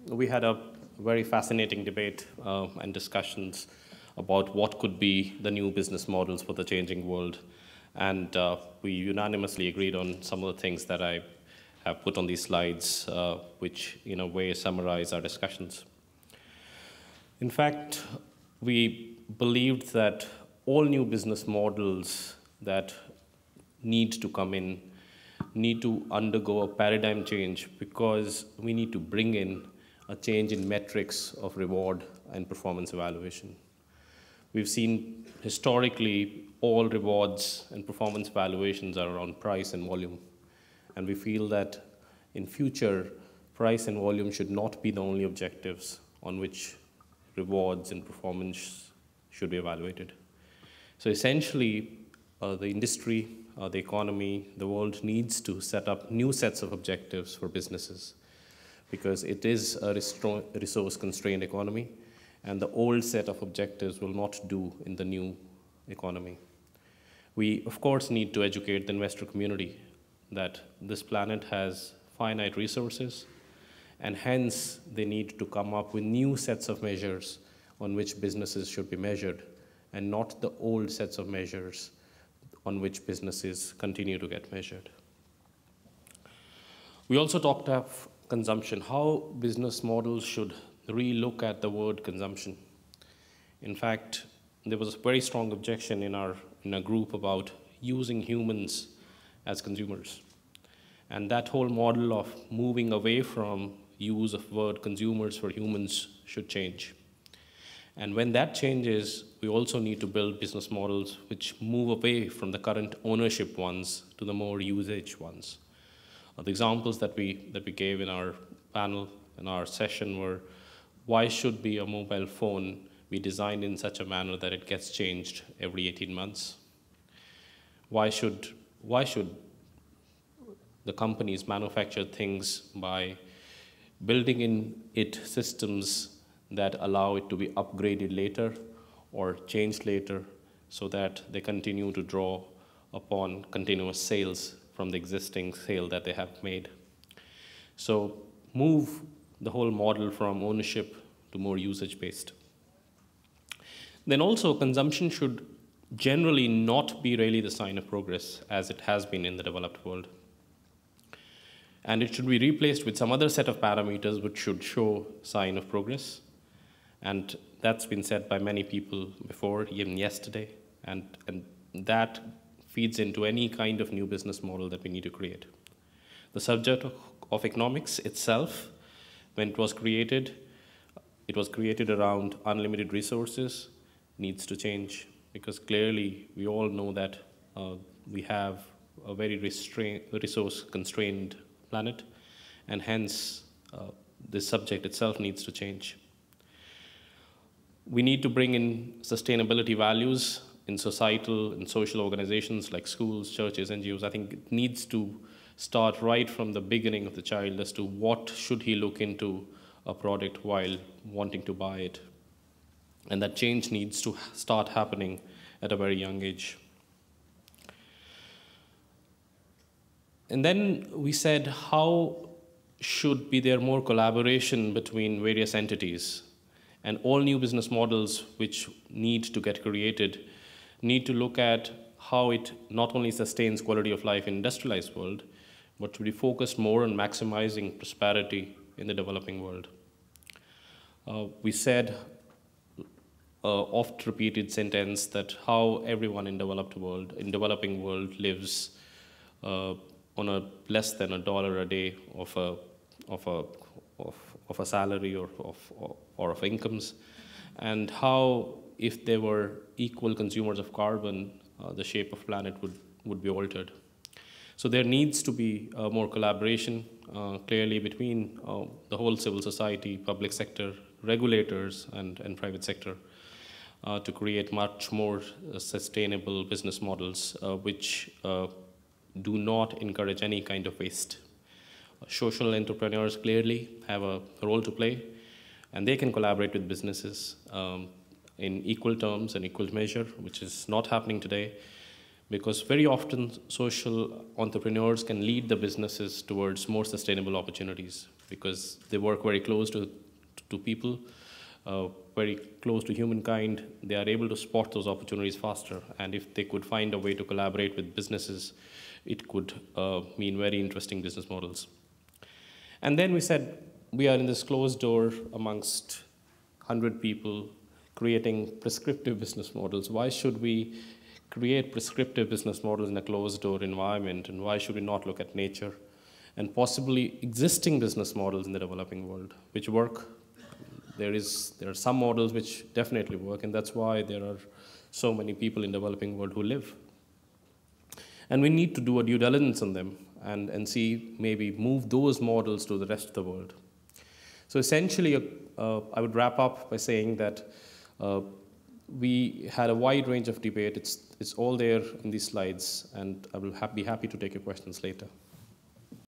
we had a very fascinating debate and discussions about what could be the new business models for the changing world. And we unanimously agreed on some of the things that I have put on these slides, which in a way summarize our discussions. In fact, we believed that all new business models that need to come in need to undergo a paradigm change, because we need to bring in a change in metrics of reward and performance evaluation. We've seen historically all rewards and performance evaluations are around price and volume. And we feel that in future, price and volume should not be the only objectives on which rewards and performance should be evaluated. So essentially, the industry, the economy, the world needs to set up new sets of objectives for businesses, because it is a resource-constrained economy, and the old set of objectives will not do in the new economy. We, of course, need to educate the investor community that this planet has finite resources, and hence they need to come up with new sets of measures on which businesses should be measured, and not the old sets of measures on which businesses continue to get measured. We also talked of consumption, how business models should re-look at the word consumption. In fact, there was a very strong objection in our group about using humans as consumers. And that whole model of moving away from use of word consumers for humans should change. And when that changes, we also need to build business models which move away from the current ownership ones to the more usage ones. The examples that we gave in our panel, in our session, were why should be a mobile phone be designed in such a manner that it gets changed every 18 months? Why should the companies manufacture things by building in it systems that allow it to be upgraded later or changed later, so that they continue to draw upon continuous sales from the existing sale that they have made? So move the whole model from ownership to more usage-based. Then also, consumption should generally not be really the sign of progress, as it has been in the developed world. And it should be replaced with some other set of parameters which should show sign of progress. And that's been said by many people before, even yesterday. And that feeds into any kind of new business model that we need to create. The subject of economics itself, when it was created around unlimited resources, needs to change, because clearly we all know that we have a very resource-constrained planet, and hence this subject itself needs to change. We need to bring in sustainability values in societal and social organizations like schools, churches, NGOs. I think it needs to start right from the beginning of the child as to what should he look into a product while wanting to buy it. And that change needs to start happening at a very young age. And then we said, how should be there more collaboration between various entities? And all new business models which need to get created need to look at how it not only sustains quality of life in industrialized world, but to be focused more on maximizing prosperity in the developing world. We said oft-repeated sentence that how everyone in developing world lives on a less than $1 a day of a salary or of incomes, and how if they were equal consumers of carbon, the shape of planet would be altered. So there needs to be more collaboration clearly between the whole civil society, public sector, regulators, and private sector to create much more sustainable business models which do not encourage any kind of waste. Social entrepreneurs clearly have a role to play, and they can collaborate with businesses in equal terms and equal measure, which is not happening today, because very often social entrepreneurs can lead the businesses towards more sustainable opportunities. because they work very close to people, very close to humankind. They are able to spot those opportunities faster, and if they could find a way to collaborate with businesses, it could mean very interesting business models. And then we said, we are in this closed door amongst 100 people creating prescriptive business models. Why should we create prescriptive business models in a closed door environment, and why should we not look at nature and possibly existing business models in the developing world which work? There are some models which definitely work, and that's why there are so many people in the developing world who live. And we need to do a due diligence on them and see, maybe move those models to the rest of the world. So essentially, I would wrap up by saying that we had a wide range of debate. It's all there in these slides, and I will be happy to take your questions later.